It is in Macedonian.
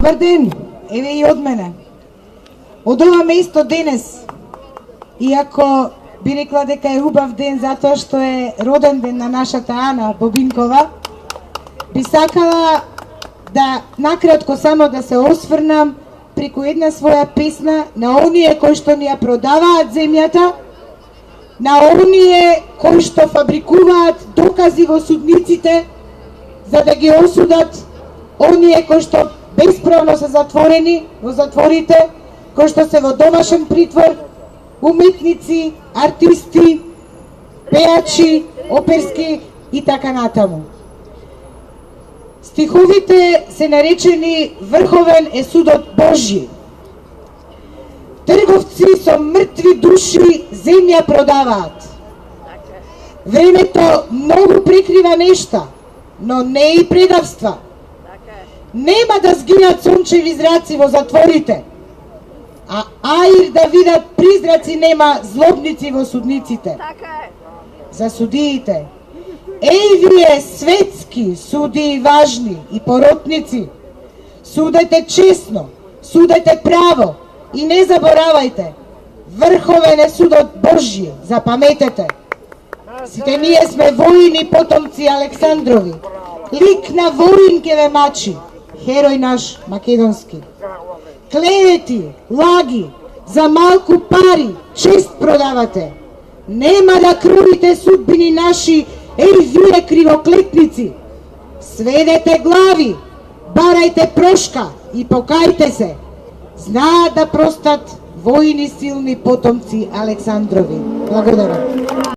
Добар ден, еве и од мене. Од ова место денес, иако би рекла дека е убав ден затоа што е роден ден на нашата Ана Бобинкова, би сакала да накратко само да се осврнам преку една своја песна на оние кои што ни ја продаваат земјата, на оние кои што фабрикуваат докази во судниците за да ги осудат оние кои што бесправно се затворени во затворите, кои што се во домашен притвор, уметници, артисти, пеачи, оперски и така натаму. Стиховите се наречени "Врховен е судот Божји". Трговци со мртви души земја продаваат. Времето многу прикрива нешта, но не и предавства. Нема да згинат сончеви зраци во затворите, а аир да видат призраци нема злобници во судниците. За судиите, еј вие светски судии важни и поротници, судете честно, судете право и не заборавајте, врховен е судот Божји, запаметете. Сите ние сме воини потомци Александрови, лик на воин ке ве мачи, херој наш македонски. Клевети, лаги, за малку пари, чест продавате. Нема да кровите судбини наши, еј вие кривоклетници. Сведете глави, барајте прошка и покајте се. Знаат да простат воини силни потомци Александрови. Благодарам.